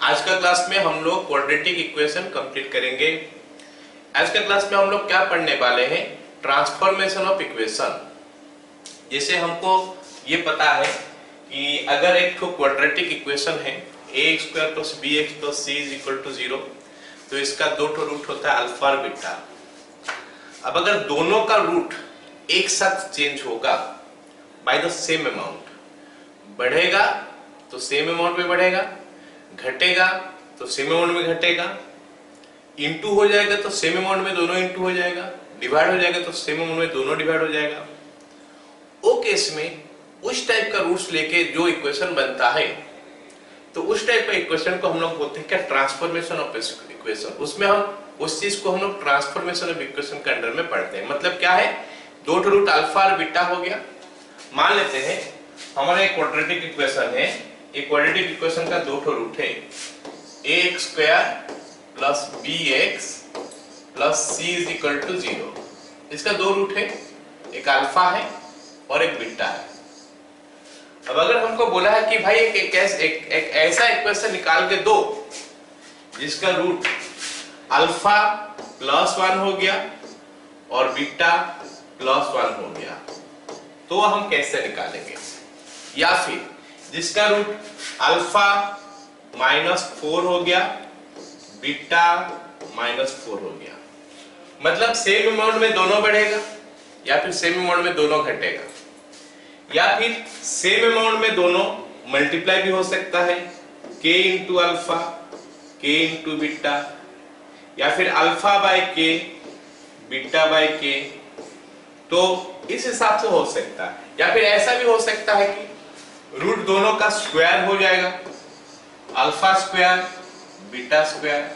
आज का क्लास में हम लोग क्वाड्रेटिक इक्वेशन कंप्लीट करेंगे। आज का क्लास में हम लोग क्या पढ़ने वाले हैं, ट्रांसफॉर्मेशन ऑफ इक्वेशन। जैसे हमको ये पता है कि अगर एक तो क्वाड्रेटिक इक्वेशन है ax square plus bx plus c is equal to 0, तो इसका दो ठो रूट होता है अल्फा और बीटा। अब अगर दोनों का रूट एक साथ चेंज होगा बाय द सेम अमाउंट, बढ़ेगा तो सेम अमाउंट में बढ़ेगा, घटेगा तो सेम अमाउंट में घटेगा, इंटू हो जाएगा तो सेम अमाउंट में दोनों इंटू हो जाएगा, डिवाइड हो जाएगा तो सेम अमाउंट में दोनों डिवाइड हो जाएगा। वो केस में उस टाइप का रूट्स लेके जो इक्वेशन बनता है, तो उस टाइप का इक्वेशन को हम लोग बोलते हैं क्या, ट्रांसफॉर्मेशन ऑफ इक्वेशन। उसमें हम उस चीज को हम लोग ट्रांसफॉर्मेशन ऑफ इक्वेशन के अंडर में पढ़ते हैं। मतलब क्या है, दो रूट अल्फा और बीटा हो गया। मान लेते हैं हमारा एक क्वाड्रेटिक इक्वेशन है, एक क्वाड्रेटिक इक्वेशन का दो रूट है ax square plus bx plus c is equal to 0। इसका दो रूट है, एक अल्फा है और एक बीटा है। अब अगर हमको बोला है कि भाई एक ऐसा इक्वेशन निकाल के दो जिसका रूट अल्फा प्लस 1 हो गया और बीटा प्लस 1 हो गया, तो हम कैसे निकालेंगे। या फिर जिसका रूट अल्फा -4 हो गया, बीटा -4 हो गया, मतलब सेम अमाउंट में दोनों बढ़ेगा या फिर सेम अमाउंट में दोनों घटेगा, या फिर सेम अमाउंट में दोनों मल्टीप्लाई भी हो सकता है, k into alpha k into beta, या फिर alpha by k beta by k। तो इस हिसाब से हो सकता है। या फिर ऐसा भी हो सकता है कि रूट दोनों का स्क्वायर हो जाएगा, अल्फा स्क्वायर बीटा स्क्वायर।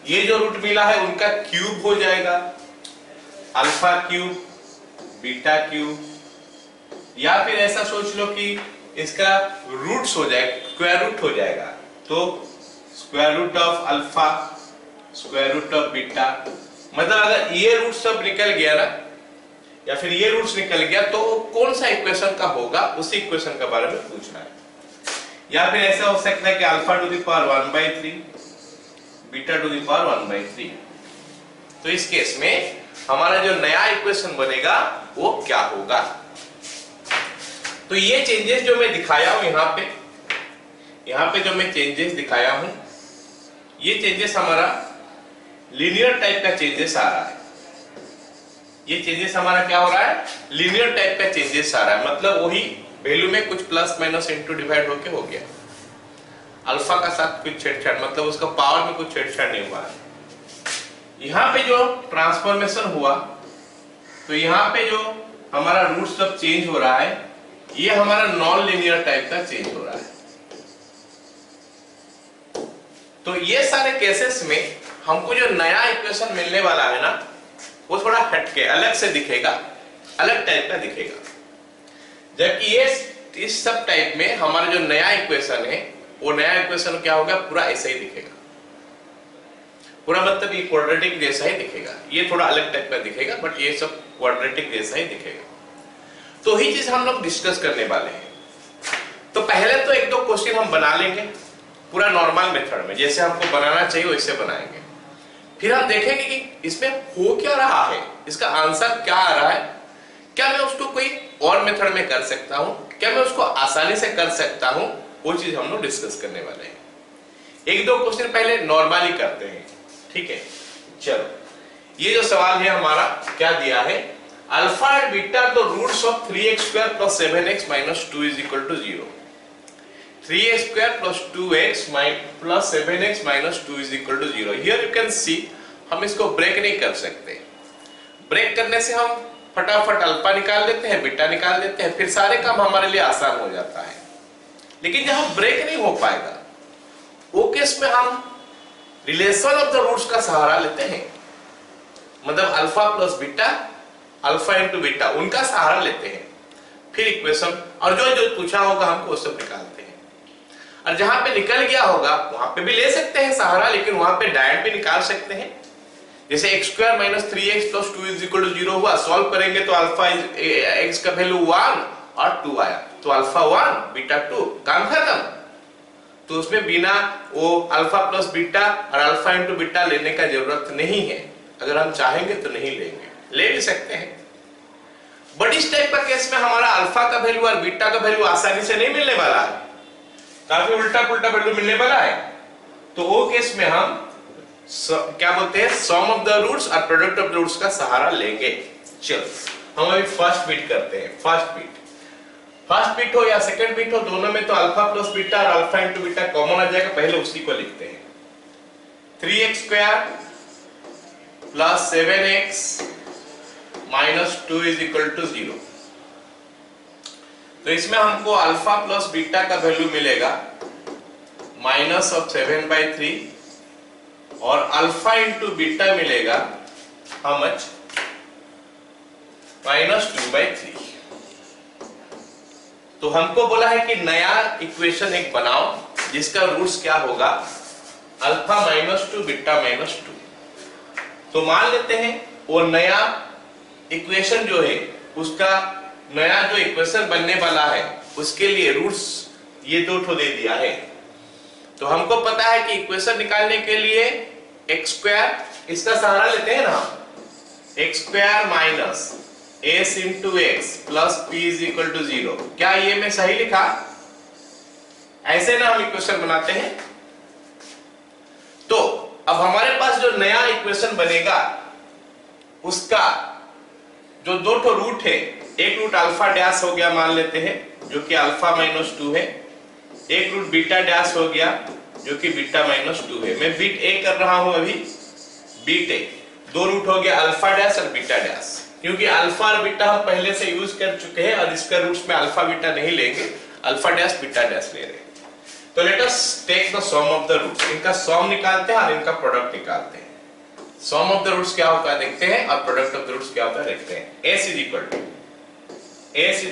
ये जो रूट मिला है उनका क्यूब हो जाएगा, अल्फा क्यूब बीटा क्यूब। या फिर ऐसा सोच लो कि इसका रूट्स हो जाएगा, स्क्वायर रूट हो जाएगा, तो square root of alpha square root of beta. मतलब अगर ये रूट सब निकल गया ना, या फिर ये रूट्स निकल गया, तो कौन सा इक्वेशन का होगा उसी इक्वेशन के बारे में पूछना है। या फिर ऐसा हो सकता है कि alpha to the power 1/3 beta two the power 1/3। तो इस केस में हमारा जो नया इक्वेशन बनेगा वो क्या होगा। तो ये चेंजेस जो मैं दिखाया हूं यहाँ पे जो मैं चेंजेस दिखाया हूं, ये चेंजेस हमारा लीनियर टाइप का चेंजेस आ रहा है। ये चेंजेस हमारा क्या हो रहा है, लीनियर टाइप का चेंजेस आ रहा है। मतलब वही वैल्यू में कुछ प्लस माइनस इंटू डिवाइड होके हो गया। अल्फा का साथ कुछ छेड़छाड़, मतलब उसका पावर में कुछ छेड़छाड़ नहीं हुआ है। यहाँ पे जो ट्रांसफॉर्मेशन हुआ, तो यहाँ पे जो हमारा रूट सब चेंज हो रहा है, ये हमारा नॉन लीनियर टाइप का चेंज हो रहा है। तो ये सारे केसेस में हमको जो नया इक्वेशन मिलने वाला है ना, वो थोड़ा हटके अलग से दिखेगा, अलग टाइप का दिखेगा। जबकि ये इस सब टाइप में हमारा जो नया इक्वेशन है, वो नया इक्वेशन क्या होगा, पूरा ऐसा ही दिखेगा। पूरा मतलब ये क्वाड्रेटिक जैसा ही दिखेगा। ये थोड़ा अलग टाइप का दिखेगा, बट ये सब क्वाड्रेटिक जैसा ही दिखेगा। तो ही चीज हम लोग डिस्कस करने वाले हैं। तो पहले तो एक दो क्वेश्चन हम बना लेंगे पूरा नॉर्मल मेथड में, जैसे हमको बनाना चाहिए वैसे बनाएंगे। फिर हम देखेंगे कि इसमें हो क्या रहा है, इसका आंसर क्या आ रहा है, क्या मैं उसको कोई और मेथड में कर सकता हूं, क्या मैं उसको आसानी से कर सकता हूं, वो चीज हम लोग डिस्कस करने वाले हैं। एक दो क्वेश्चन पहले नॉर्मली करते हैं, ठीक है। चलो, ये जो सवाल है हमारा क्या दिया है, alpha and beta the roots of 3x square plus 7x minus 2 is equal to 0। 3x square plus 2x plus 7x minus 2 is equal to 0। Here you can see, हम इसको ब्रेक नहीं कर सकते। ब्रेक करने से हम फटाफट अल्फा निकाल देते हैं, बीटा निकाल देते हैं, फिर सारे काम हमारे लिए आसान हो जाता है। लेकिन जहां ब्रेक नहीं हो पाएगा, वो केस में हम रिलेशन ऑफ द रूट्स का सहारा लेते हैं। मतलब alpha plus beta, alpha into beta, उनका सहारा लेते हैं। फिर इक्वेशन और जो जो पूछा होगा हमको वो सब निकालते हैं। और जहां पे निकल गया होगा वहां पे भी ले सकते हैं सहारा, लेकिन वहां पे डायरेक्ट भी निकाल सकते हैं। जैसे x square minus 3x plus 2 is equal to 0 हुआ, सॉल्व करेंगे तो अल्फा x का वैल्यू 1 और 2 आया, तो अल्फा 1 बीटा 2, काम खत्म। तो उसमें बिना वो अल्फा प्लस बीटा और अल्फा इंटू बीटा लेने का जरूरत नहीं है। अगर हम चाहेंगे तो नहीं लेंगे, ले भी सकते हैं। बट इस टाइप का केस में हमारा अल्फा का वैल्यू और बीटा का वैल्यू आसानी से नहीं मिलने वाला है, काफी उल्टा पुल्टा वैल्यू मिलने वाला है। तो वो केस में हम क्या बोलते हैं, सम ऑफ द रूट्स और प्रोडक्ट ऑफ द रूट्स का सहारा लेंगे। चलो हम अभी फर्स्ट बिट करते हैं। फर्स्ट बिट हो या सेकंड बिट हो, दोनों में तो अल्फा प्लस बीटा और अल्फा इंटू बीटा कॉमन आ जाएगा। पहले उसी को लिखते हैं। 3x square plus 7x minus 2 is equal to 0। तो इसमें हमको अल्फा प्लस बीटा का वैल्यू मिलेगा माइनस ऑफ 7/3 और अल्फा इंटू बीटा मिलेगा हाउ मच, माइनस 2/3। तो हमको बोला है कि नया इक्वेशन एक बनाओ जिसका रूट्स क्या होगा, अल्फा माइनस 2 बीटा माइनस 2। तो मान लेते हैं वो नया इक्वेशन जो है, उसका नया जो इक्वेशन बनने वाला है उसके लिए रूट्स ये दो ठो दे दिया है। तो हमको पता है कि इक्वेशन निकालने के लिए x स्क्वायर, इसका सहारा लेते हैं ना, x square minus s into x plus p is equal to 0। क्या ये मैं सही लिखा? ऐसे ना हम इक्वेशन बनाते हैं। तो अब हमारे पास जो नया इक्वेशन बनेगा उसका जो दो ठो रूट है, एक रूट अल्फा डैश हो गया मान लेते हैं जो कि अल्फा माइनस 2 है, एक रूट बीटा डैश हो गया जो कि बीटा माइनस 2 है। मैं बीट ए कर रहा हूं अभी, बीट ए। दो रूट हो गया अल्फा डैश और बीटा डैश, क्योंकि अल्फा और बीटा हम पहले से यूज कर चुके हैं और इसका रूट्स में अल्फा बीटा नहीं लेंगे, अल्फा डैश बीटा डैश ले रहे हैं। तो let us take the sum of the roots. इनका सम निकालते हैं और इनका प्रोडक्ट निकालते हैं। सम ऑफ द रूट्स क्या होता है देखते हैं और प्रोडक्ट ऑफ द रूट्स क्या होता है देखते हैं। s is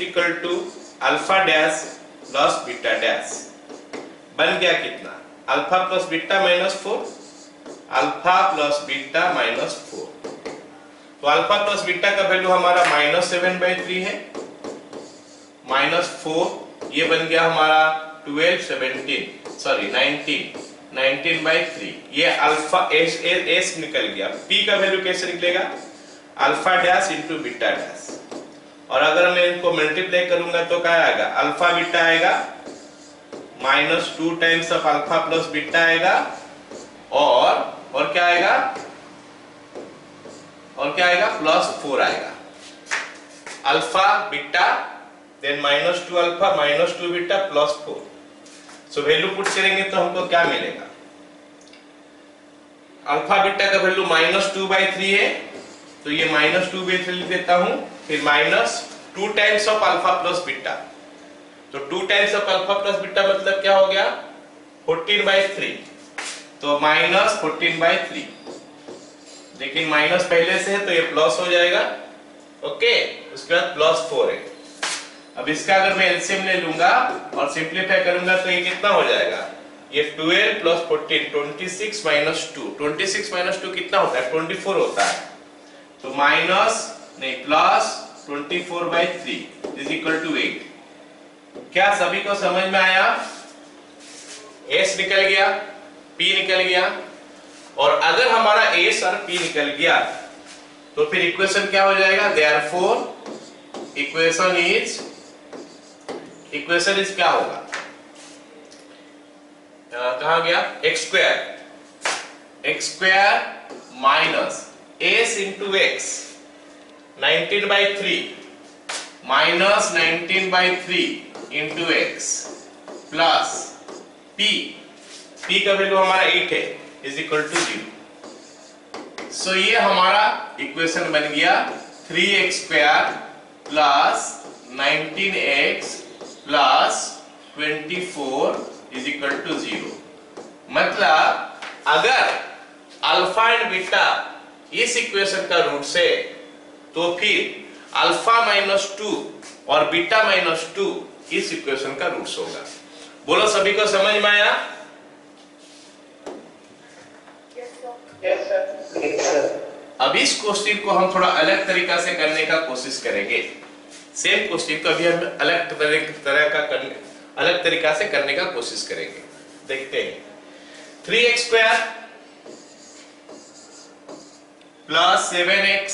equal to alpha dash plus beta dash बन गया कितना, alpha plus beta minus 4, alpha plus beta minus 4। तो अल्फा प्लस बीटा का वैल्यू हमारा माइनस 7/3 है, माइनस 4 ये बन गया हमारा 19/3। ये अल्फा एस निकल गया। p का वैल्यू कैसे निकलेगा, alpha dash into beta dash. और अगर मैं इनको मल्टीप्लाई करूंगा तो क्या आएगा, अल्फा बीटा आएगा minus 2 times of alpha plus beta आएगा और क्या आएगा, प्लस 4 आएगा। Alpha beta then minus 2 alpha minus 2 beta plus 4। So value put करेंगे तो हमको क्या मिलेगा, अल्फा बीटा का वैल्यू माइनस 2/3 है, तो ये माइनस 2/3 लिख देता हूं। फिर minus 2 times of alpha plus beta, तो 2 times of alpha plus beta मतलब क्या हो गया 14/3, तो माइनस 14/3। लेकिन माइनस पहले से है तो ये प्लस हो जाएगा, ओके। उसके बाद प्लस 4 है। अब इसका अगर मैं एलसीएम ले लूंगा और सिंपलीफाई करूंगा तो ये कितना हो जाएगा, ये 12 प्लस 14 26 माइनस 2, 26 माइनस 2 कितना होता है 24 होता है। तो माइनस नहीं प्लस 24/3 इज इक्वल टू 8। क्या सभी को समझ में आया? s निकल गया, p निकल गया, और अगर हमारा s और p निकल गया तो फिर इक्वेशन क्या हो जाएगा, देयरफॉर इक्वेशन इज क्या होगा, कहां गया, x square minus s into x 19/3 minus 19/3 into x plus p का वैल्यू हमारा 8 है इज इक्वल टू 0। सो ये हमारा इक्वेशन बन गया 3x square plus 19x plus 24 is equal to 0। मतलब अगर अल्फा एंड बीटा इस इक्वेशन का रूट है तो फिर अल्फा माइनस 2 और बीटा माइनस 2 इस इक्वेशन का रूट्स होगा। बोलो सभी को समझ में आया? अब इस क्वेश्चन को हम थोड़ा अलग तरीका से करने का कोशिश करेंगे। सेम क्वेश्चन को अभी हम अलग तरीका से करने का कोशिश करेंगे। देखते हैं 3x square plus 7x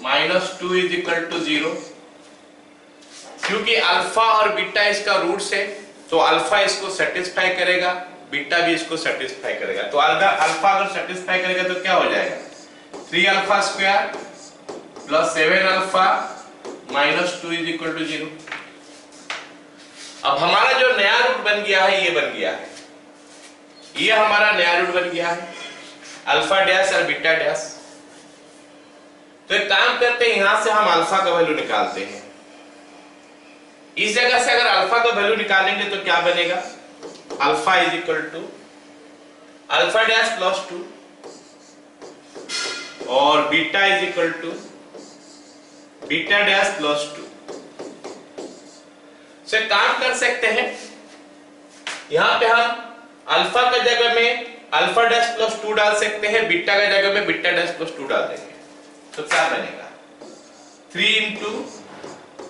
minus 2 is equal to 0। क्योंकि अल्फा और बीटा इसका रूट्स है तो अल्फा इसको सेटिस्फाई करेगा, बीटा भी इसको सेटिस्फाई करेगा। तो अल्फा अगर सेटिस्फाई करेगा तो क्या हो जाएगा 3 alpha square plus 7 alpha minus 2 is equal to 0। अब हमारा जो नया रूट बन गया है ये बन गया है, ये हमारा नया रूट बन गया है अल्फा डैश और बीटा डैश। तो एक काम करते हैं, यहां से हम अल्फा का वैल्यू निकालते हैं। इस जगह से अगर अल्फा का वैल्यू निकालेंगे तो क्या बनेगा alpha is equal to alpha dash plus 2 और beta is equal to beta dash plus 2। से काम कर सकते हैं, यहां पे हम अल्फा का जगह में अल्फा डैश प्लस 2 डाल सकते हैं, बीटा का जगह में बीटा डैश प्लस 2 डाल देंगे तो क्या बनेगा 3 इंटू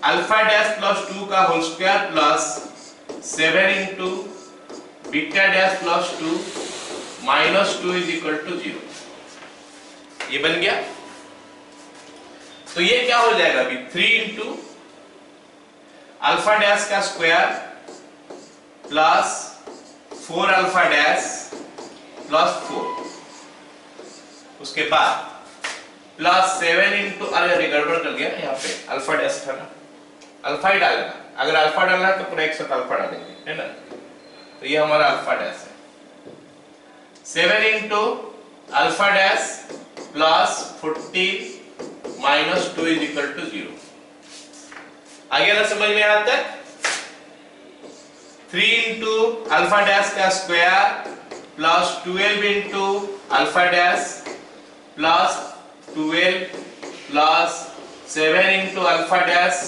अल्फा डैश प्लस 2 का whole square plus 7 into beta dash plus 2 minus 2 is equal to 0। ये बन गया। तो ये क्या हो जाएगा अभी 3 इंटू अल्फा डैश का square plus 4 alpha dash plus 4, उसके बाद प्लस 7 इंटू, अरे गड़बड़ कर गया यहाँ पे अल्फा डैश था ना, अल्फा ही डालना, अगर अल्फा डालना है तो पूरा एक साथ अल्फा डालेंगे, है ना। तो ये हमारा अल्फा डैश है 7 into alpha dash plus 14 minus 2 is equal to 0। आ गया ना समझ में यहां तक। 3 इंटू अल्फा डैश का square plus 12 into alpha dash plus 12 plus 7 into alpha dash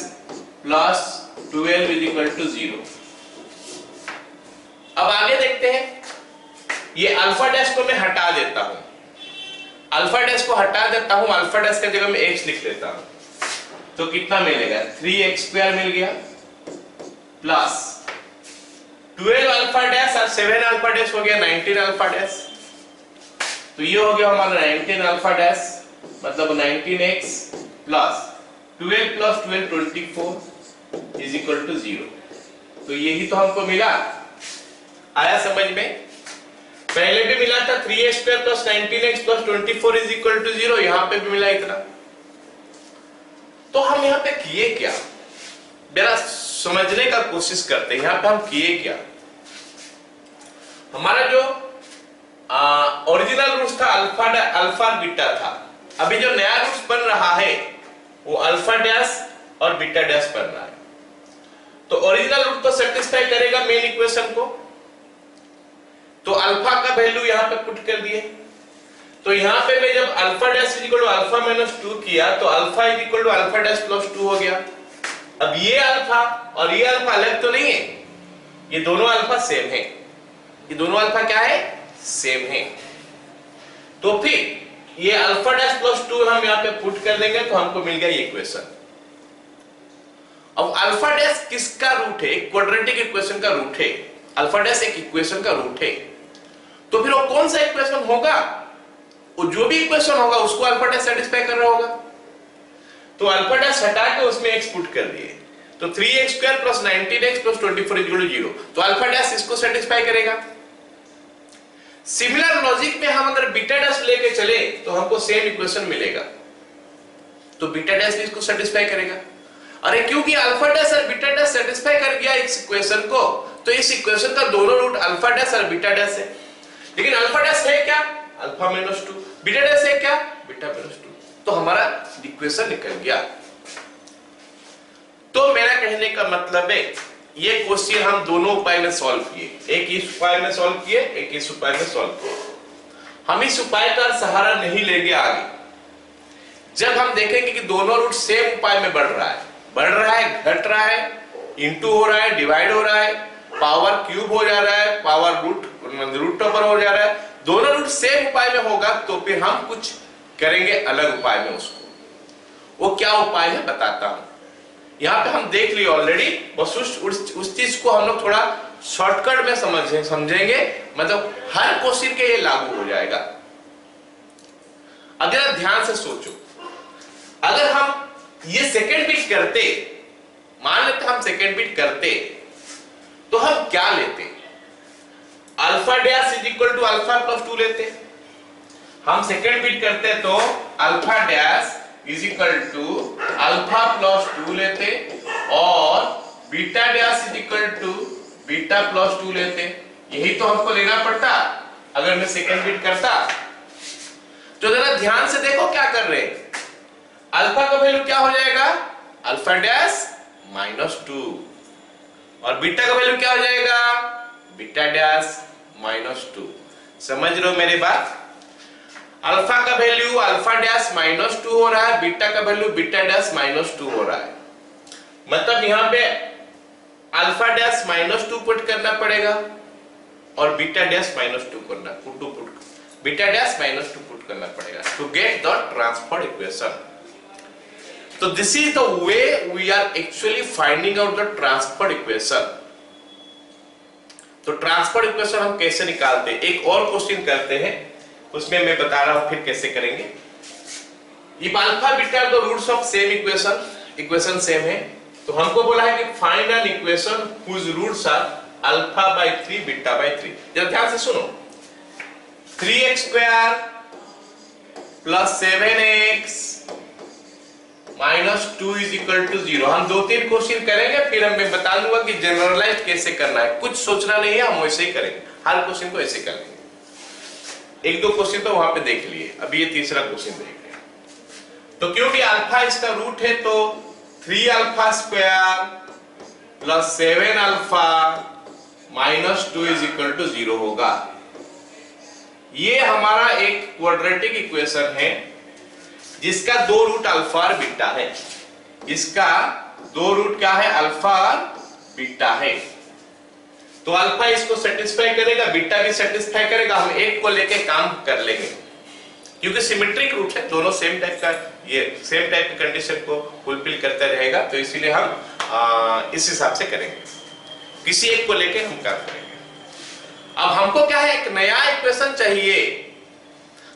plus 12 is equal to 0। अब आगे देखते हैं, ये अल्फा डैश को मैं हटा देता हूं, अल्फा डैश को हटा देता हूं, अल्फा डैश की जगह में x लिख लेता हूं तो कितना मिलेगा 3x स्क्वायर मिल गया प्लस 12 अल्फा डैश और 7 अल्फा डैश हो गया 19 अल्फा डैश। तो ये हो गया हमारा 19 अल्फा डैश मतलब 19x plus 12 plus 12 24 is equal to 0। तो यही तो हमको मिला, आया समझ में। पहले भी मिला था 3x square plus 19x plus 24 is equal to 0, यहां पे भी मिला इतना। तो हम यहां पे किए क्या, जरा समझने का कोशिश करते हैं। यहां पे हम किए क्या, हमारा जो ओरिजिनल रूट्स था अल्फा बीटा था, अभी जो नया रूट्स बन रहा है वो अल्फा डैश और बीटा डैश बन रहा है। तो ओरिजिनल रूट को सेटिस्फाई करेगा मेन इक्वेशन को, तो अल्फा का वैल्यू यहां पे पुट कर दिए। तो यहां पे मैं जब alpha dash is equal to alpha minus 2 किया तो alpha is equal to alpha dash plus 2 हो गया। अब ये अल्फा और ये अल्फा अलग तो नहीं है, ये दोनों अल्फा सेम है, ये दोनों अल्फा क्या है सेम है। तो फिर ये अल्फा डैश प्लस 2 हम यहां पे पुट कर देंगे तो हमको मिल गया ये इक्वेशन। अब अल्फा डैश किसका रूट है, क्वाड्रेटिक इक्वेशन का रूट है, अल्फा डैश एक इक्वेशन का रूट है। तो फिर वो कौन सा इक्वेशन होगा, वो जो भी इक्वेशन होगा उसको अल्फा डैश सेटिस्फाई कर रहा होगा। तो अल्फा डैश हटा के उसमें x पुट कर दिए तो 3x square plus 19x plus 24 equal to 0, तो अल्फा डैश इसको सेटिस्फाई करेगा। सिमिलर लॉजिक में हम अगर बीटा डैश लेके चले तो हमको सेम इक्वेशन मिलेगा, तो बीटा डैश भी इसको सेटिस्फाई करेगा। अरे क्योंकि अल्फा डैश और बीटा डैश सेटिस्फाई कर गया इस इक्वेशन को, तो इस इक्वेशन का दोनों रूट अल्फा डैश और बीटा डैश है। लेकिन अल्फा डैश है क्या अल्फा माइनस 2, बीटा डैश है क्या बीटा माइनस 2, तो हमारा इक्वेशन निकल गया। तो मेरा कहने का मतलब है ये क्वेश्चन हम दोनों उपाय में सॉल्व किए, एक इस उपाय में सॉल्व किए, एक इस उपाय में सॉल्व किए। हम इस उपाय का सहारा नहीं लेंगे आगे, जब हम देखेंगे कि दोनों रूट सेम उपाय में बढ़ रहा है, घट रहा है, इंटू हो रहा है, डिवाइड हो रहा है, पावर क्यूब हो जा रहा है, पावर रूट ओवर हो जा रहा है, दोनों रूट सेम उपाय में होगा तो फिर हम कुछ करेंगे अलग उपाय में उसको। वो क्या उपाय है बताता हूं। यहां पे हम देख लिए ऑलरेडी, बस उस चीज को हम लोग थोड़ा शॉर्टकट में समझेंगे, मतलब हर क्वेश्चन के ये लागू हो जाएगा। अगर ध्यान से सोचो, अगर हम ये सेकेंड बिट करते, मान लेते हम सेकेंड बिट करते, तो हम क्या लेते? Alpha dash is equal to alpha plus 2 लेते। हम सेकेंड बिट करते तो alpha dash is equal to alpha plus 2 लेते और beta dash is equal to beta plus 2 लेते। यही तो हमको लेना पड़ता अगर मैं सेकेंड बिट करता। तो जरा ध्यान से देखो क्या कर रहे हैं। अल्फा का वैल्यू क्या हो जाएगा? अल्फा डैश माइनस 2 और बीटा का वैल्यू क्या हो जाएगा? Beta dash minus 2। समझ रहे हो मेरी बात? अल्फा का वैल्यू अल्फा डैश माइनस 2 हो रहा है, बीटा का वैल्यू बीटा डैश माइनस 2 हो रहा है। मतलब यहां पे अल्फा डैश माइनस 2 पुट करना पड़ेगा और बीटा डैश माइनस 2 करना बीटा डैश माइनस 2 पुट करना पड़ेगा to get the transfer equation. तो this is the way we are actually finding out the transfer equation. तो ट्रांसफर इक्वेशन हम कैसे निकालते हैं, एक और क्वेश्चन करते हैं, उसमें मैं बता रहा हूं फिर कैसे करेंगे। If alpha beta the roots of same equation same है, तो हमको बोला है कि find an equation whose roots are alpha by 3 beta by 3। जरा ध्यान से सुनो, 3x square plus 7x minus 2 is equal to 0। हम 2-3 क्वेश्चन करेंगे, फिर मैं बता दूंगा कि जनरलाइज कैसे करना है। कुछ सोचना नहीं है, हम वैसे ही करेंगे, हर क्वेश्चन को ऐसे करेंगे। 1-2 क्वेश्चन तो वहां पे देख लिए, अभी ये तीसरा क्वेश्चन देख रहे हैं। तो क्योंकि अल्फा इसका रूट है तो 3 alpha square plus 7 alpha minus 2 is equal to 0 होगा। ये हमारा एक क्वाड्रेटिक इक्वेशन है जिसका 2 रूट अल्फा और बीटा है। इसका 2 रूट क्या है? अल्फा और बीटा है। तो अल्फा इसको सेटिस्फाई करेगा, बीटा भी सेटिस्फाई करेगा। हम एक को लेके काम कर लेंगे क्योंकि सिमेट्रिक रूट है, दोनों सेम टाइप का, ये सेम टाइप की कंडीशन को फुलफिल करता रहेगा। तो इसीलिए हम इस हिसाब से करेंगे, किसी एक को लेके हम काम करेंगे। अब हमको क्या है? एक नया इक्वेशन चाहिए।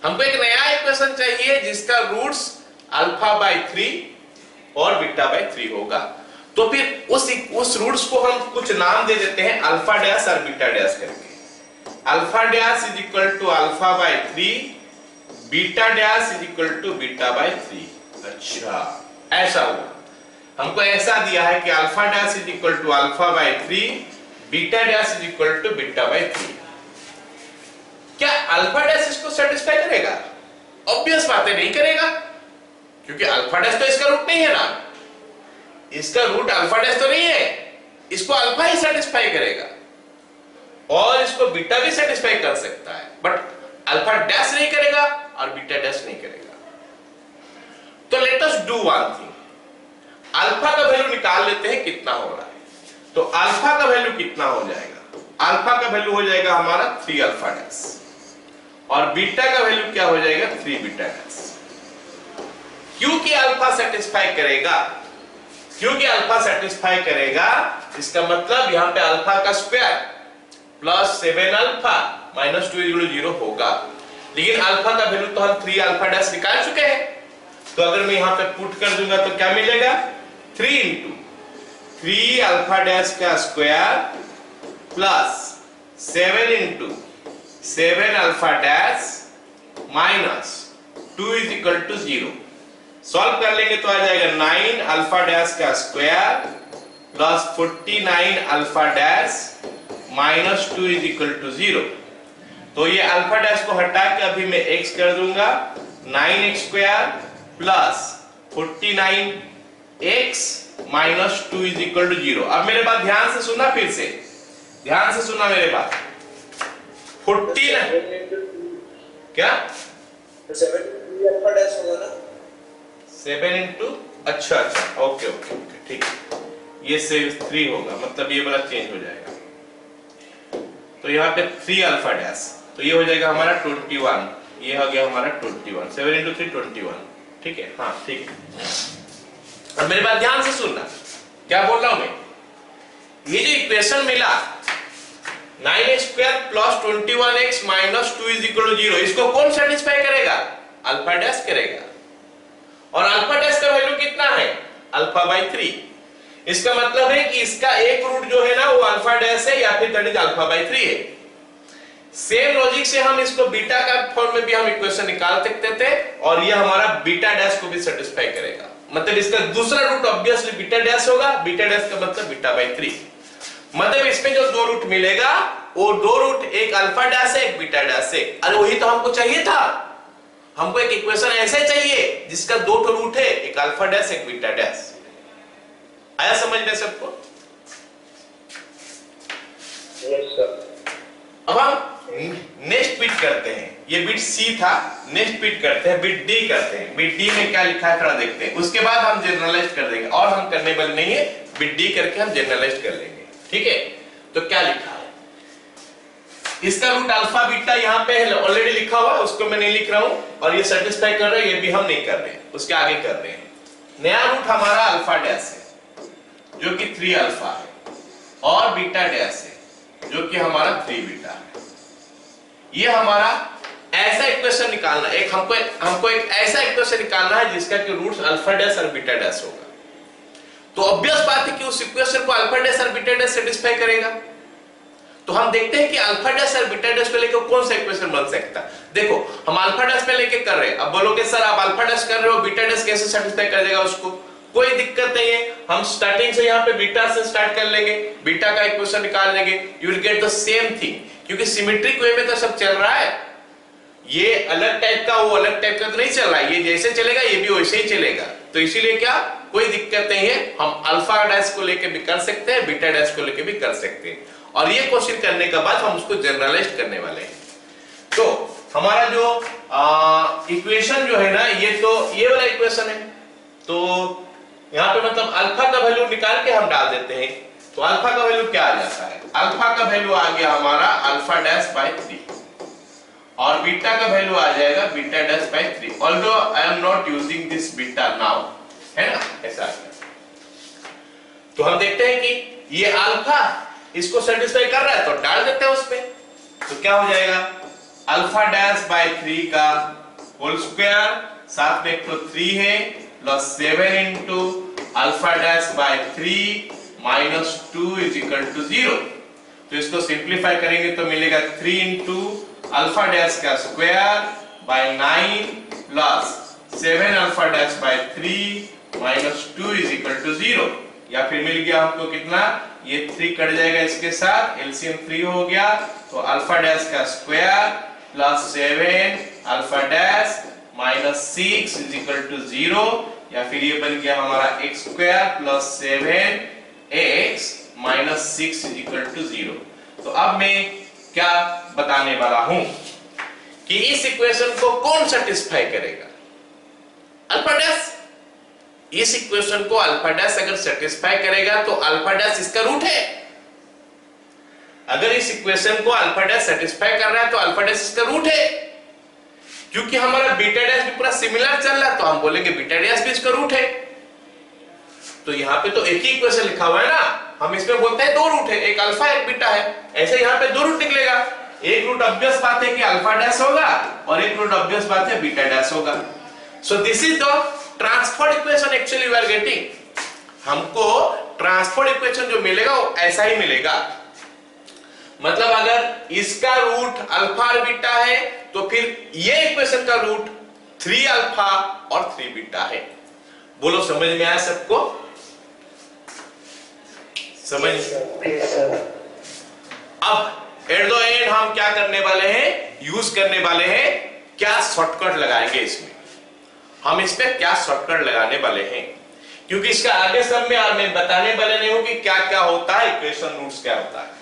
हमको एक नया इक्वेशन चाहिए जिसका रूट्स अल्फा बाय 3 और बीटा बाय 3 होगा। तो फिर उस रूट्स को हम कुछ नाम दे देते हैं, अल्फा डैश और बीटा डैश करके। Alpha dash is equal to alpha by 3, beta dash is equal to beta by 3। अच्छा, ऐसा हुआ। हमको ऐसा दिया है कि alpha dash is equal to alpha by 3, beta dash is equal to beta by 3। क्या अल्फा डैश इसको सेटिस्फाई करेगा? ऑब्वियस बात है, नहीं करेगा, क्योंकि अल्फा डैश तो इसका रूट नहीं है ना। इसका रूट अल्फा डैश तो नहीं है, इसको अल्फा ही सेटिस्फाई करेगा और इसको बीटा भी सेटिस्फाई कर सकता है, बट अल्फा डैश नहीं करेगा और बीटा डैश नहीं करेगा। तो let us do one thing, alpha का वैल्यू निकाल लेते हैं कितना हो रहा है। तो अल्फा का वैल्यू कितना हो जाएगा? अल्फा का वैल्यू हो जाएगा हमारा 3 अल्फा डैश और बीटा का वैल्यू क्या हो जाएगा? 3 बीटा डैश। क्योंकि अल्फा सेटिस्फाई करेगा, क्योंकि अल्फा सेटिस्फाई करेगा, इसका मतलब यहां पे अल्फा का square plus 7 alpha minus 2 equal 0 होगा। लेकिन अल्फा का वैल्यू तो हम 3 अल्फा डैश निकाल चुके हैं, तो अगर मैं यहां पे पुट कर दूंगा तो क्या मिलेगा? 3 इंटू 3 अल्फा डैश का square plus 7 into 7 alpha dash minus 2 is equal to 0। Solve कर लेंगे तो आ जाएगा 9 अल्फा डैश का square plus 49 alpha dash minus 2 is equal to 0। तो ये अल्फा डैश को हटा के अभी मैं x कर दूंगा, 9x square plus 49x minus 2 is equal to 0। अब मेरे बात ध्यान से सुनना, फिर से ध्यान से सुनना मेरे बात। 49 क्या 7 अल्फा डैश होगा ना? 7 इंटू अच्छा ओके ठीक है, ये से 3 होगा, मतलब ये वाला चेंज हो जाएगा। तो यहाँ पे 3 अल्फा डैश, तो ये हो जाएगा हमारा 21, ये हो गया हमारा 21, 7 इंटू 3 21। ठीक है, हाँ ठीक है। अब मेरे बात ध्यान से सुनना, क्या बोल रहा हूं मैं। ये जो इक्वेशन मिला 9x square plus 21x minus 2 is equal to 0। इसको कौन सेटिस्फाई करेगा? अल्फा डैश करेगा। और अल्फा डैश का वैल्यू कितना है? Alpha by 3। इसका मतलब है कि इसका एक रूट जो है ना वो अल्फा डैश है या फिर दैट इज अल्फा बाई 3 है। सेम लॉजिक से हम इसको बीटा का फॉर्म में भी हम इक्वेशन निकाल सकते थे और ये हमारा बीटा डैश को भी सेटिस्फाई करेगा। मतलब इसका दूसरा रूट ऑब्वियसली बीटा डैश होगा। बीटा डैश का मतलब बीटा बाई 3। मतलब इसमें जो दो रूट मिलेगा वो दो रूट एक अल्फा डैश है एक बीटा डैश है। अरे वही तो हमको चाहिए था। हमको एक इक्वेशन ऐसे चाहिए जिसका दो रूट है, एक अल्फा डैश एक बीटा डैश। आया समझ में सबको? Yes sir. अब हम नेक्स्ट बिट करते हैं। ये बिट सी था, नेक्स्ट बिट करते हैं, बिट डी करते हैं। बिट डी में क्या लिखा है थोड़ा देखते हैं, उसके बाद हम जनरलाइज कर देंगे। और हम करने वाले नहीं है, बिट डी करके हम जनरलाइज कर लेंगे। ठीक है, तो क्या लिखा है? इसका रूट अल्फा बीटा यहाँ पे ऑलरेडी लिखा हुआ है, उसको मैं नहीं लिख रहा हूं। और ये सेटिस्फाई कर रहा है, ये भी हम नहीं कर रहे हैं, उसके आगे कर रहे हैं। नया रूट हमारा अल्फा डैश है जो कि 3 अल्फा है और बीटा डैश है जो कि हमारा 3 बीटा है। ये हमारा ऐसा इक्वेशन निकालना, हमको एक ऐसा इक्वेशन निकालना है जिसका कि रूट्स अल्फा डैश और बीटा डैश होगा। तो ऑब्वियस बात है कि उस इक्वेशन को अल्फा डैश और बीटा डैश सेटिस्फाई करेगा। तो हम देखते हैं कि अल्फा डैश और बीटा डैश पे लेके कौन सा इक्वेशन बन सकता है। देखो हम अल्फा डैश पे लेके कर रहे हैं। अब बोलोगे सर आप अल्फा डैश कर रहे हो, बीटा डैश कैसे सेटिस्फाई कर देगा उसको? कोई दिक्कत नहीं है, हम स्टार्टिंग से यहाँ पे बीटा से स्टार्ट कर लेंगे, बीटा का इक्वेशन निकाल लेंगे। You will get the same thing, क्योंकि सिमेट्रिक वे में तो सब चल रहा है। ये अलग टाइप का वो अलग टाइप का तो नहीं चल रहा है। ये जैसे चलेगा ये भी वैसे ही चलेगा। तो इसीलिए क्या कोई दिक्कत नहीं है, हम अल्फा डैश को लेके भी कर सकते हैं, बीटा डैश को लेके भी कर सकते हैं। और ये क्वेश्चन करने के बाद हम उसको जनरलाइज करने वाले हैं। तो हमारा जो इक्वेशन जो है ना, ये वाला इक्वेशन है। तो यहाँ पे मतलब अल्फा का वैल्यू निकाल के हम डाल देते हैं। तो अल्फा का वैल्यू क्या आ जाता है? अल्फा का वैल्यू आ गया हमारा अल्फा डैश बाई 3 और बीटा का वैल्यू आ जाएगा beta dash by 3। Although I am not using this beta now, है ना, ऐसा। तो हम देखते हैं कि ये अल्फा इसको सेटिस्फाई कर रहा है तो डाल देते हैं उसमें। तो क्या हो जाएगा? अल्फा डैश बाई 3 का होल स्क्वायर, साथ में तो 3 है, plus 7 into alpha dash by 3 minus 2 is equal to 0। तो इसको सिंप्लीफाई करेंगे तो मिलेगा 3 इंटू अल्फा डैश का square by 9 plus 7 alpha dash by 3 minus 2 is equal to 0। या फिर मिल गया हमको कितना, ये 3 कट जाएगा इसके साथ, एलसीएम 3 हो गया। तो अल्फा डैश का square plus 7 alpha dash minus 6 is equal to 0। या फिर ये बन गया हमारा x square plus 7x minus 6 is equal to 0। तो अब मैं क्या बताने वाला हूं कि इस इक्वेशन को कौन सेटिस्फाई करेगा? Alpha dash. इस इक्वेशन को अल्फा डैश अगर सेटिस्फाई करेगा तो अल्फा डैश इसका रूट है। अगर इस इक्वेशन को अल्फा डैश सेटिस्फाई कर रहा है तो अल्फा डैश इसका रूट है। क्योंकि हमारा बीटा डैश भी पूरा सिमिलर चल रहा है तो हम बोलेंगे बीटा डैश भी इसका रूट है। तो यहाँ पे तो एक ही इक्वेशन लिखा हुआ है ना, हम इसमें बोलते हैं दो रूट है, एक अल्फा एक बीटा है। ऐसे यहाँ पे दो रूट निकलेगा। एक रूट ऑब्वियस बात है कि अल्फा डैश होगा और एक रूट ऑब्वियस बात है बीटा डैश होगा। So this is the transformed equation actually we are getting. हमको ट्रांसफर्ड इक्वेशन जो मिलेगा वो ऐसा ही मिलेगा। मतलब अगर इसका रूट अल्फा और बीटा है तो फिर ये इक्वेशन का रूट 3 अल्फा और 3 बीटा है। बोलो समझ में आया सबको? समझ? अब एट द एंड हम क्या करने वाले हैं? यूज करने वाले हैं क्या शॉर्टकट लगाएंगे इसमें। हम इस पे क्या शॉर्टकट लगाने वाले हैं, क्योंकि इसका आगे सब में मैं बताने वाले नहीं हूं कि क्या क्या होता है, इक्वेशन रूट्स क्या होता है।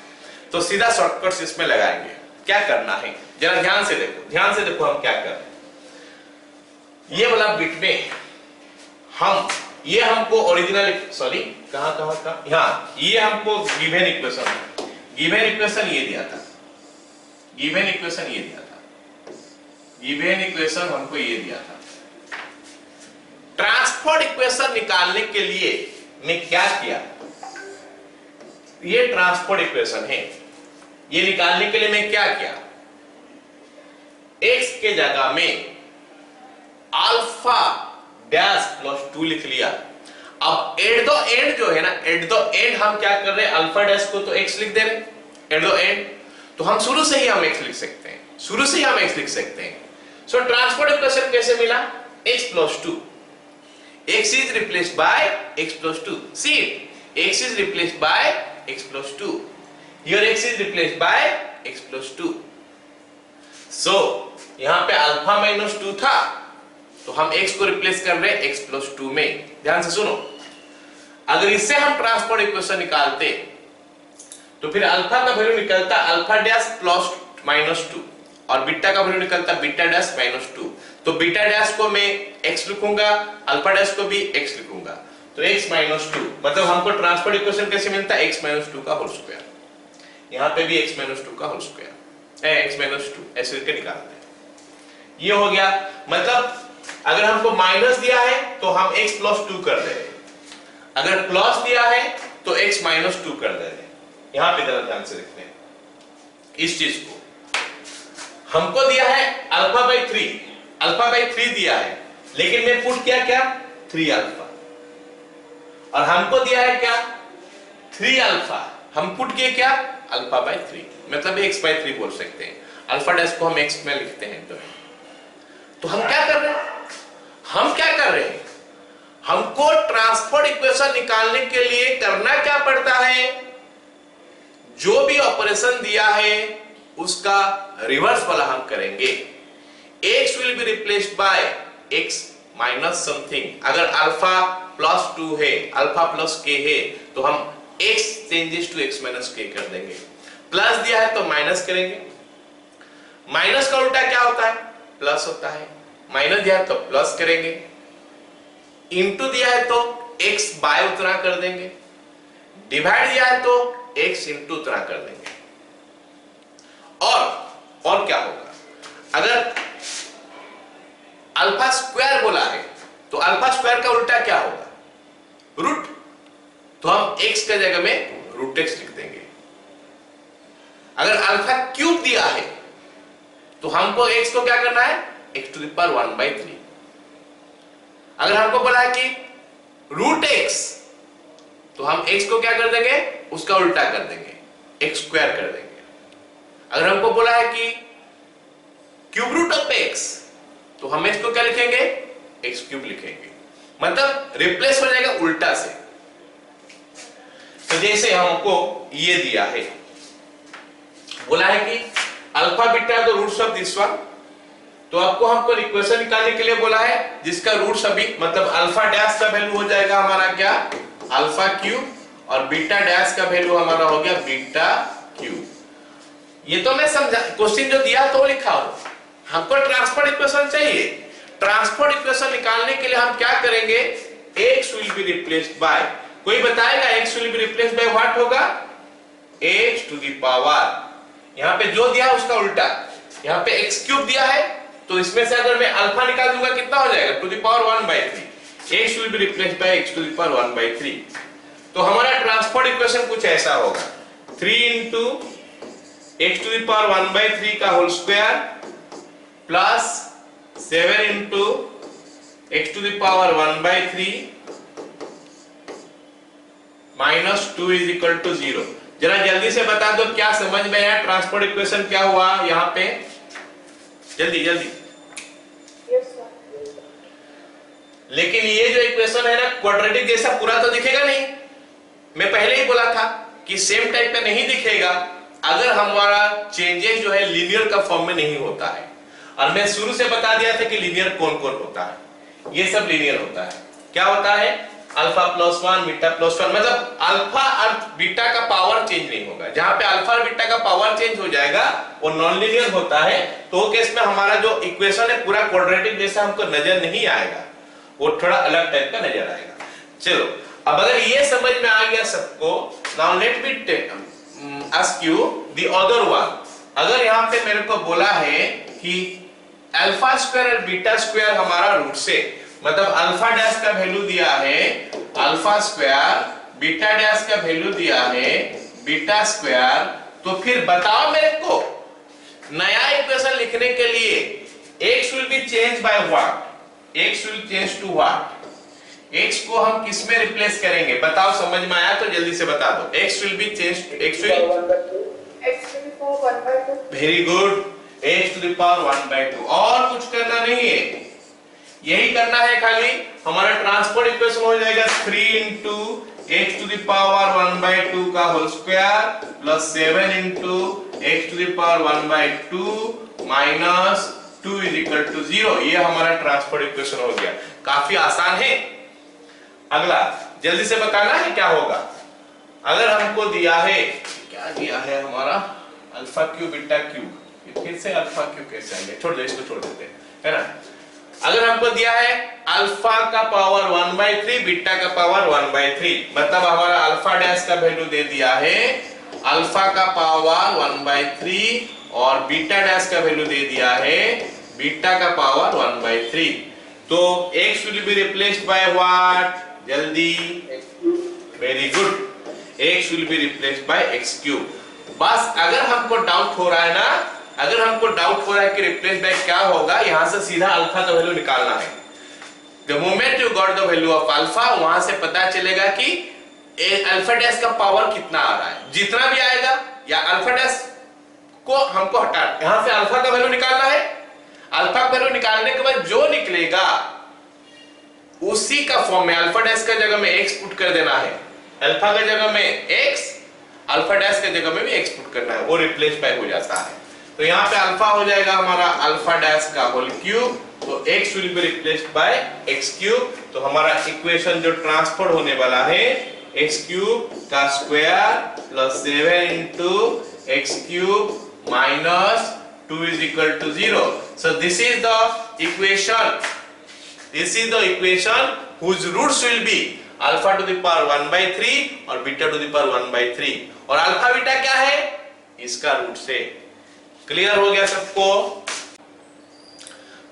तो सीधा शॉर्टकट्स इसमें लगाएंगे। क्या करना है जरा ध्यान से देखो, ध्यान से देखो हम क्या कर रहे हैं। ये वाला बिट में हम ये हमको ओरिजिनल कहां यहाँ ये हमको गिवन इक्वेशन ये दिया था। गिवन इक्वेशन हमको ये दिया था। ट्रांसफर्ड इक्वेशन निकालने के लिए मैं क्या किया, ये ट्रांसफर्ड इक्वेशन है। ये निकालने के लिए मैं क्या किया, x के जगह में अल्फा डैश प्लस 2 लिख लिया। अब एट द एंड जो है ना, एट द एंड हम क्या कर रहे हैं, अल्फा डैश को तो x लिख दे रहे हैं एट द एंड, तो हम शुरू से ही हम x लिख सकते हैं, शुरू से ही हम x लिख सकते हैं। सो ट्रांसपोर्ट इक्वेशन कैसे मिला, x plus 2, x is replaced by x plus 2, see x is replaced by x plus 2, here x is replaced by x plus 2, so यहां पे अल्फा माइनस 2 था तो हम x को रिप्लेस कर रहे हैं x plus 2 में। ध्यान से सुनो, अगर इससे हम ट्रांसपोर्ट इक्वेशन निकालते तो फिर अल्फा का वैल्यू निकलता अल्फा डैश प्लस माइनस 2 और बीटा का वैल्यू निकलता बीटा डैश माइनस 2। तो बीटा डैश को मैं x लिखूंगा, अल्फा डैश को भी x लिखूंगा, तो x माइनस 2, मतलब हमको ट्रांसपोर्ट इक्वेशन कैसे मिलता है, x माइनस 2 का होल स्क्वायर, यहां पे भी x माइनस 2 का होल स्क्वायर है, x माइनस 2 ऐसे करके निकालते हैं। ये हो गया, मतलब अगर हमको माइनस दिया है तो हम x प्लस 2 कर दे रहे हैं, अगर प्लस दिया है तो x माइनस 2 कर दे रहे हैं। यहां पे जरा ध्यान से देखते हैं इस चीज को, हमको दिया है अल्फा बाई 3, अल्फा बाई 3 दिया है, लेकिन मैं पुट किया क्या 3 अल्फा, और हमको दिया है क्या 3 अल्फा, हम पुट किए क्या अल्फा बाई 3, मतलब x बाई 3 बोल सकते हैं, अल्फा डैश को हम x में लिखते हैं। तो हम क्या कर रहे हैं, हम क्या कर रहे हैं, हमको ट्रांसपोर्ट इक्वेशन निकालने के लिए करना क्या पड़ता है, जो भी ऑपरेशन दिया है उसका रिवर्स वाला हम करेंगे। x will be replaced by x minus something, अगर अल्फा प्लस 2 है, अल्फा प्लस k है, तो हम x changes to x minus k कर देंगे। प्लस दिया है तो माइनस करेंगे, माइनस का उल्टा क्या होता है प्लस होता है, माइनस दिया है तो प्लस करेंगे, इनटू दिया है तो x बाय उतना कर देंगे, डिवाइड दिया है तो x इनटू उतना कर देंगे। और क्या होगा, अगर अल्फा स्क्वायर बोला है तो अल्फा स्क्वायर का उल्टा क्या होगा रूट, तो हम x के जगह में रूट x लिख देंगे। अगर अल्फा क्यूब दिया है तो हमको x को क्या करना है x टू द पावर 1/3। अगर हमको बोला है कि रूट x, तो हम x को क्या कर देंगे उसका उल्टा कर देंगे, x स्क्वायर कर देंगे। अगर हमको बोला है कि क्यूब रूट ऑफ x, तो हम x को क्या लिखेंगे x क्यूब लिखेंगे, मतलब रिप्लेस हो जाएगा उल्टा से। तो जैसे हमको ये दिया है, बोला है कि alpha beta the roots of this one, तो आपको हमको इक्वेशन निकालने के लिए बोला है जिसका रूट सभी, मतलब अल्फा डैश का वैल्यू हो जाएगा हमारा क्या अल्फा क्यूब, और बीटा डैश का वैल्यू हमारा हो गया बीटा क्यूब। ये तो मैं समझा, क्वेश्चन जो दिया तो लिखा हो, हमको ट्रांसपोर्ट इक्वेशन चाहिए। ट्रांसपोर्ट इक्वेशन निकालने के लिए हम क्या करेंगे, x will be replaced by, कोई बताएगा x will be replaced by what होगा x टू द पावर, यहाँ पे जो दिया उसका उल्टा, यहाँ पे x क्यूब दिया है तो इसमें से अगर मैं अल्फा निकाल दूंगा कितना हो जाएगा to the power 1/3, x will be replaced by x to the power 1/3। तो हमारा ट्रांसपोर्ट इक्वेशन कुछ ऐसा होगा 3 into x to the power 1/3 का whole square plus 7 into x to the power 1/3 minus 2 is equal to 0। जरा जल्दी से बता दो क्या समझ में आया, ट्रांसपोर्ट इक्वेशन क्या हुआ यहाँ पे, जल्दी जल्दी। लेकिन ये जो इक्वेशन है ना क्वाड्रेटिक जैसा पूरा तो दिखेगा नहीं, मैं पहले ही बोला था कि सेम टाइप का नहीं दिखेगा अगर हमारा चेंजेस जो है लीनियर का फॉर्म में नहीं होता है, और मैं शुरू से बता दिया था कि लीनियर कौन कौन होता है, ये सब लीनियर होता है। क्या होता है अल्फा प्लस 1 बीटा प्लस 1, मतलब अल्फा और बीटा का पावर चेंज नहीं होगा, जहां पे अल्फा और बीटा का पावर चेंज हो जाएगा वो नॉन लीनियर होता है। तो केस में हमारा जो इक्वेशन है पूरा क्वाड्रेटिक जैसा हमको नजर नहीं आएगा, वो थोड़ा अलग टाइप का नजर आएगा। चलो अब अगर ये समझ में आ गया सबको, now let me ask you the other one. अगर यहाँ पे मेरे को बोला है कि अल्फा स्क्वायर और बीटा स्क्वायर हमारा रूट से, मतलब अल्फा डैश का वैल्यू दिया है अल्फा स्क्वायर, बीटा डैश का वैल्यू दिया है बीटा स्क्वायर, तो फिर बताओ मेरे को, नया इक्वेशन लिखने के लिए x will be changed by what? x will change to what? x को हम किस में रिप्लेस करेंगे? बताओ, समझ में आया तो जल्दी से बता दो। x will be changed to x will x to the power 1 by 2. Very good, x to the power 1 by 2। और कुछ करना नहीं है, यही करना है खाली। हमारा ट्रांसपोर्ट इक्वेशन हो जाएगा 3 into x to the power 1 by 2 का whole square plus 7 into x to the power 1 by 2 minus 2 is equal to 0। ये हमारा ट्रांसपोर्ट इक्वेशन हो गया। काफी आसान है। अगला जल्दी से बताना है क्या होगा। अगर हमको दिया है, क्या दिया है हमारा, अल्फा क्यूब बीटा क्यूब, फिर से अल्फा क्यूब कैसे आएंगे, छोड़ दो, इसको छोड़ देते हैं, है ना। अगर हमको दिया है अल्फा का पावर 1/3 बीटा का पावर 1/3, मतलब हमारा अल्फा डैश का वैल्यू दे दिया है अल्फा का पावर 1/3 और बीटा डैश का वैल्यू दे दिया है बीटा का पावर 1/3। तो x will be replaced by what? जल्दी, very good, x will be replaced by x cube। बस अगर हमको डाउट हो रहा है ना, अगर हमको डाउट हो रहा है कि रिप्लेस बाय क्या होगा, यहां से सीधा अल्फा का वैल्यू निकालना है। The moment you got the value of alpha, वहां से पता चलेगा कि अल्फा डैश का पावर कितना आ रहा है। जितना भी आएगा, या अल्फा डैश को हमको हटा, यहां से अल्फा का वैल्यू निकालना है। अल्फा का वैल्यू निकालने के बाद जो निकलेगा उसी का फॉर्म में अल्फा डैश का जगह में x पुट कर देना है, अल्फा का जगह में x, अल्फा डैश के जगह में भी x पुट करना है, वो रिप्लेस बाय हो जाता है। तो यहाँ पे अल्फा हो जाएगा हमारा अल्फा डैश का होल क्यूब, तो x will be replaced by x cube. तो हमारा इक्वेशन जो ट्रांसफर होने वाला है x क्यूब का square plus 7 into x cube minus 2 is equal to 0। So this is the equation, this is the equation whose roots will be alpha to the power 1/3 और beta to the power 1/3। और alpha beta क्या है, इसका root से। Clear हो गया सबको?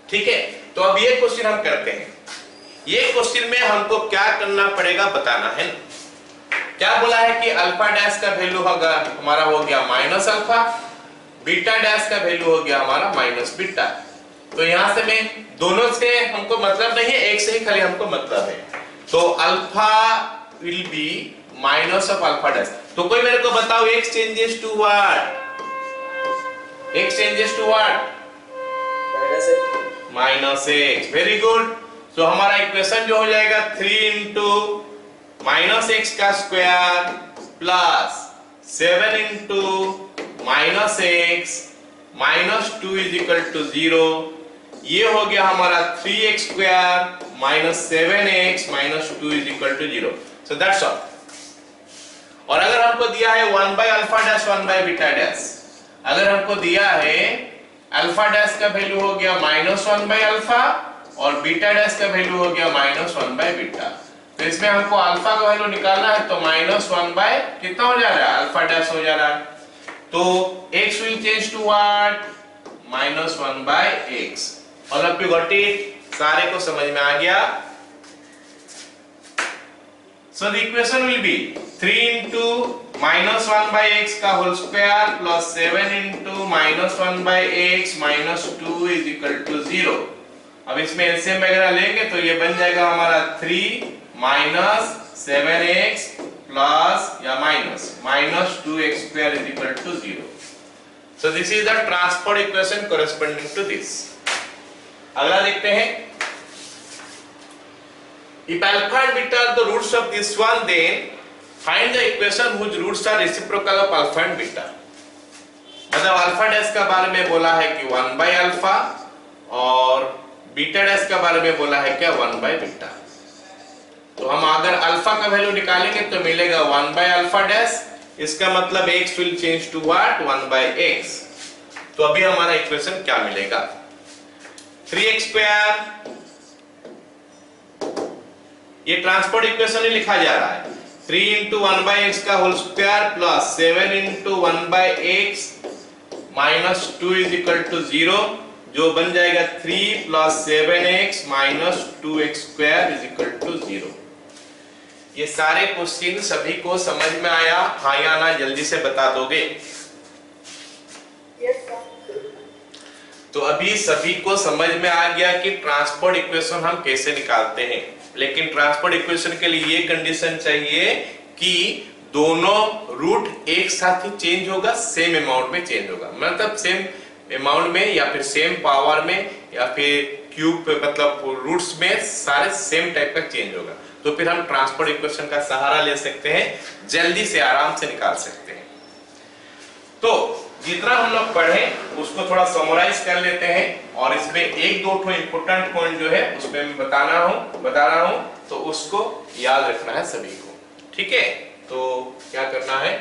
ठीक है, तो अब ये क्वेश्चन हम करते हैं। ये क्वेश्चन में हमको क्या करना पड़ेगा बताना है ना। क्या बोला है कि अल्फा डैश का वैल्यू होगा हमारा हो गया माइनस अल्फा, बीटा डैश का वैल्यू हो गया हमारा माइनस बीटा। तो यहां से मैं दोनों से हमको मतलब नहीं है, एक से ही खाली हमको मतलब है। तो alpha will be minus of alpha dash. तो कोई मेरे को बताओ x changes to what, x changes to what, minus x। Very good. तो हमारा इक्वेशन जो हो जाएगा 3 into माइनस x का square plus 7 into minus x minus 2 is equal to 0। ये हो गया हमारा 3x square minus 7x minus 2 is equal to 0। So that's all। और अगर हमको दिया है 1 by alpha dash 1 by beta dash, अगर हमको दिया है अल्फा डैश का वैल्यू हो गया माइनस 1 by अल्फा और बीटा डैश का वैल्यू हो गया माइनस 1 by बीटा, तो इसमें हमको अल्फा का वैल्यू निकालना है। तो माइनस 1 by कितना हो जा रहा है, अल्फा डैश हो जा रहा है। तो x will change to what, minus 1 by x। All of you got it? सारे को समझ में आ गया? So the equation will be 3 into minus 1 by x का whole square plus 7 into minus 1 by x minus 2 is equal to 0। अब इसमें LCM वगैरह लेंगे तो ये बन जाएगा हमारा 3 minus 7x plus या minus 2x square is equal to 0। So this is the transport equation corresponding to this। अगला देखते हैं। If alpha and beta are the roots of this one, then find the equation whose roots are reciprocal of alpha and beta। मतलब alpha dash का बारे में बोला है कि 1 by अल्फा और बीटा डैश का बारे में बोला है क्या 1 by बीटा। तो हम अगर अल्फा का वैल्यू निकालेंगे तो मिलेगा 1 by अल्फा डैश, इसका मतलब x will change to what, 1 by x। तो अभी हमारा इक्वेशन क्या मिलेगा, 3x स्क्वायर, ये ट्रांसपोर्ट इक्वेशन ही लिखा जा रहा है, 3 into 1 by x का whole square plus 7 into 1 by x minus 2 is equal to 0, जो बन जाएगा 3 plus 7x minus 2x square is equal to 0। ये सारे क्वेश्चन सभी को समझ में आया? हाँ या ना जल्दी से बता दोगे? Yes, sir. तो अभी सभी को समझ में आ गया कि ट्रांसपोर्ट इक्वेशन हम कैसे निकालते हैं। लेकिन ट्रांसपोर्ट इक्वेशन के लिए ये कंडीशन चाहिए कि दोनों रूट एक साथ ही चेंज होगा, सेम अमाउंट में चेंज होगा, मतलब सेम अमाउंट में या फिर सेम पावर में या फिर क्यूब मतलब रूट्स में सारे सेम टाइप का चेंज होगा। तो फिर हम ट्रांसपोर्ट इक्वेशन का सहारा ले सकते हैं, जल्दी से आराम से निकाल सकते हैं। तो जितना हम लोग पढ़े उसको थोड़ा समराइज कर लेते हैं और इसमें एक दो इंपोर्टेंट पॉइंट जो है उसमें मैं बता रहा हूं तो उसको याद रखना है सभी को। ठीक है, तो क्या करना है,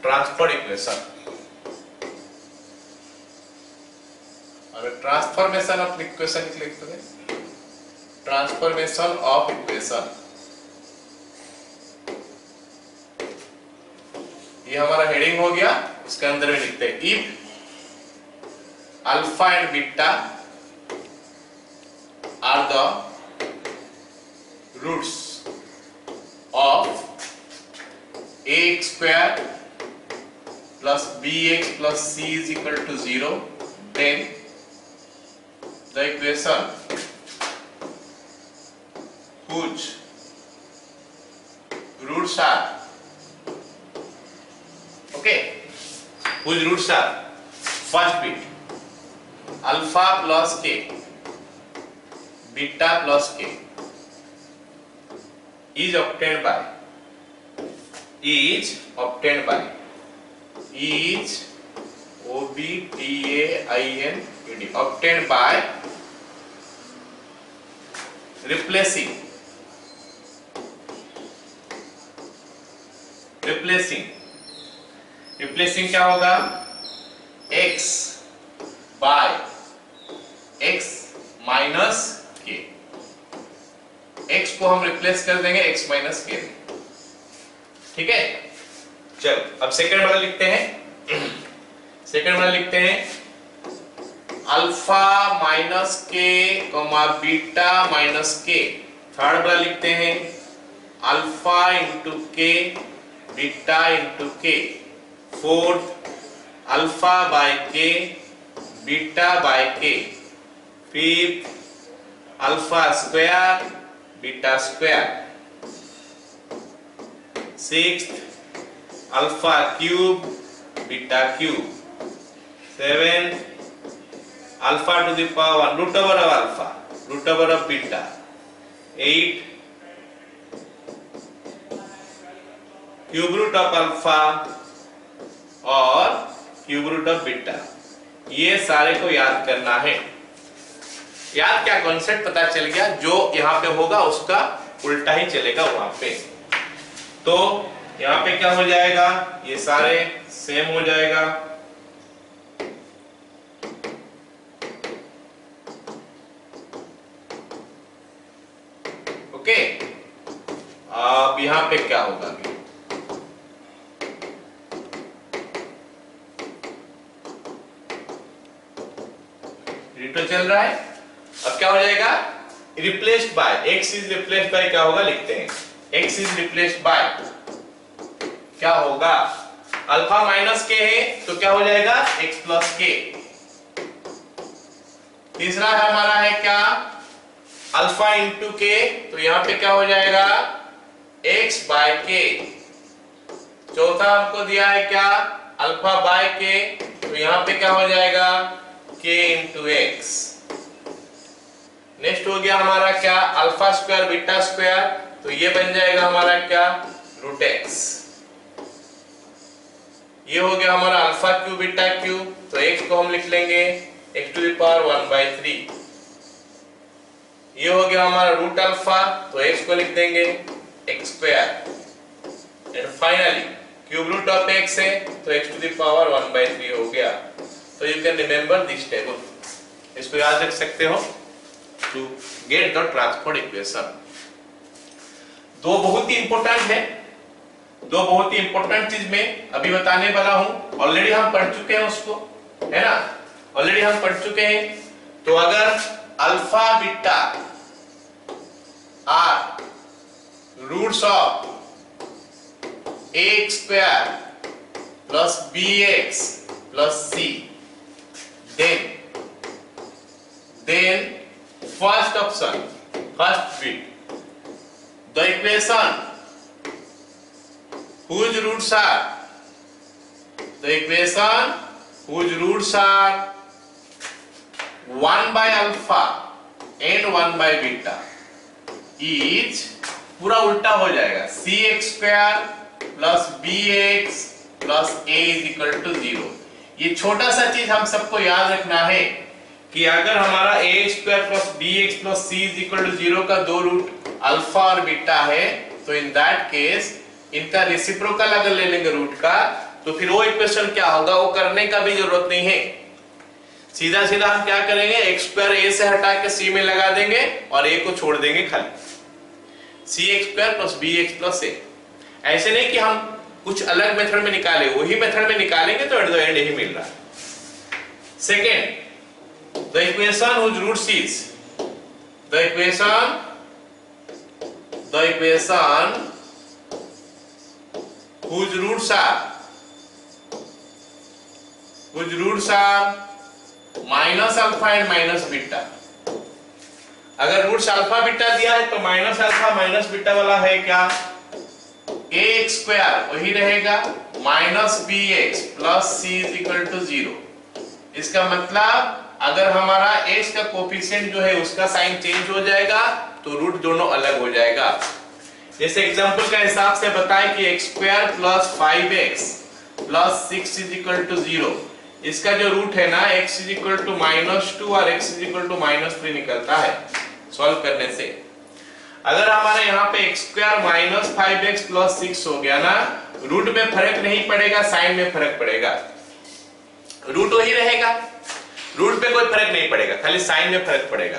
ट्रांसपोर्ट इक्वेशन और ट्रांसफॉर्मेशन ऑफ इक्वेशन लिखते हैं, ट्रांसफॉर्मेशन ऑफ इक्वेशन। ये हमारा हेडिंग हो गया, उसके अंदर में लिखते हैं if alpha and beta are the roots of ax square plus bx plus c is equal to 0, then the equation whose roots are whose roots are first bit alpha plus k, beta plus k is obtained by obtained by replacing क्या होगा, x by x minus k, x को हम replace कर देंगे x minus k। ठीक है, चल अब सेकंड वाला लिखते हैं। सेकंड वाला लिखते हैं alpha minus k comma beta minus k. Third वाला लिखते हैं alpha into k beta into k. Fourth alpha by k beta by k. Fifth alpha square beta square. Sixth alpha cube beta cube. Seventh alpha to the power root over of alpha root over of beta. 8 cube root of alpha और cube root of beta. ये सारे को याद करना है। याद क्या, concept पता चल गया, जो यहाँ पे होगा उसका उल्टा ही चलेगा वहां पे। तो यहाँ पे क्या हो जाएगा, ये सारे सेम हो जाएगा। ओके, अब यहाँ पे क्या होगा, डिटो चल रहा है। अब क्या हो जाएगा, replaced by x is replaced by क्या होगा, लिखते हैं x इज रिप्लेस्ड बाय क्या होगा, अल्फा माइनस के है तो क्या हो जाएगा x प्लस के। तीसरा है हमारा है क्या, अल्फा इंटू के, तो यहां पे क्या हो जाएगा x बाय के। चौथा हमको दिया है क्या, अल्फा बाय के, तो यहां पे क्या हो जाएगा k इंटू एक्स। नेक्स्ट हो गया हमारा क्या, अल्फा स्क्वायर बीटा स्क्वायर, तो ये बन जाएगा हमारा क्या, रूट एक्स। ये हो गया हमारा अल्फा क्यूब बीटा क्यूब, तो x को हम लिख लेंगे x टू द पावर 1/3। ये हो गया हमारा रूट अल्फा, तो x को लिख देंगे x square. And finally cube root of x है तो x टू द पावर 1/3 हो गया। तो you can remember this table, इसको याद रख सकते हो to get the transport equation. दो बहुत ही इंपॉर्टेंट है, दो बहुत ही इंपॉर्टेंट चीज में अभी बताने वाला हूं। ऑलरेडी हम पढ़ चुके हैं उसको, है ना, ऑलरेडी हम पढ़ चुके हैं। तो अगर alpha beta are roots of x square plus b x plus c. Then first option, first bit, the equation whose roots are 1 by alpha and 1 by beta is, पूरा उल्टा हो जाएगा, cx square plus bx plus a is equal to 0। ये छोटा सा चीज हम सबको याद रखना है कि अगर हमारा a square plus bx plus c is equal to 0 का दो रूट अल्फा और बीटा है, तो इन दैट केस इनका रेसिप्रोकल अगर ले लेंगे रूट का, तो फिर वो इक्वेशन क्या होगा, वो करने का भी जरूरत नहीं है। सीधा सीधा हम क्या करेंगे, x स्क्वायर a से हटा के c में लगा देंगे और a को छोड़ देंगे खाली, cx square plus bx plus a। ऐसे नहीं कि हम कुछ अलग मेथड में निकाले, वही मेथड में निकालेंगे तो एट द एंड यही मिल रहा है। Second, the equation whose roots is, the equation whose roots are minus alpha and minus beta. अगर रूट्स अल्फा बीटा दिया है तो माइनस अल्फा माइनस बीटा वाला है क्या, ax स्क्वायर वही रहेगा minus bx plus c is equal to 0। इसका मतलब अगर हमारा x का कोफिशिएंट जो है उसका साइन चेंज हो जाएगा तो रूट दोनों अलग हो जाएगा। जैसे एग्जांपल का हिसाब से बताएं कि x square plus 5x plus 6 is equal to 0, इसका जो रूट है ना x इज इक्वल टू -2 और x इज इक्वल टू -3 निकलता है सॉल्व करने से। अगर हमारे यहाँ पे x square minus 5x plus 6 हो गया ना, रूट में फर्क नहीं पड़ेगा, साइन में फर्क पड़ेगा। रूट वही रहेगा, रूट पे कोई फर्क नहीं पड़ेगा, खाली साइन में फर्क पड़ेगा।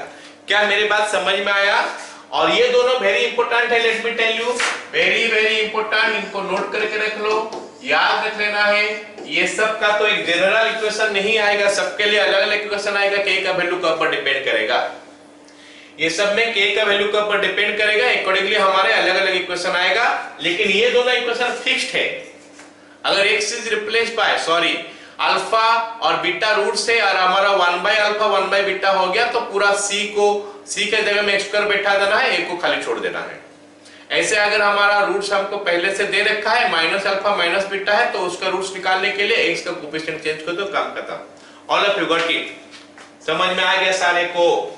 क्या मेरी बात समझ में आया? और ये दोनों वेरी इंपॉर्टेंट है, let me tell you, very very important, इनको नोट करके रख लो, याद रख लेना है। ये सब का तो एक जनरल इक्वेशन नहीं आएगा, सबके लिए अलग अलग इक्वेशन आएगा, k का वैल्यू कब पर डिपेंड करेगा। ये सब में k का वैल्यू कब पर डिपेंड करेगा, अकॉर्डिंगली हमारे अलग अलग इक्वेशन आएगा। लेकिन ये दोनों इक्वेशन फिक्स्ड है। अगर x is replace by alpha और बीटा रूट से और हमारा 1 बाय अल्फा 1 बाय बीटा हो गया, तो पूरा c के जगह में x स्क्वायर बैठा देना है, a को खाली छोड़ देना है। ऐसे अगर हमारा रूट्स हमको पहले से दे रखा है, माइनस अल्फा माइनस बीटा है, तो उसका रूट्स निकालने के लिए x का कोफिशिएंट चेंज कर दो, काम खत्म। All of you got it? समझ में आ गया सारे को?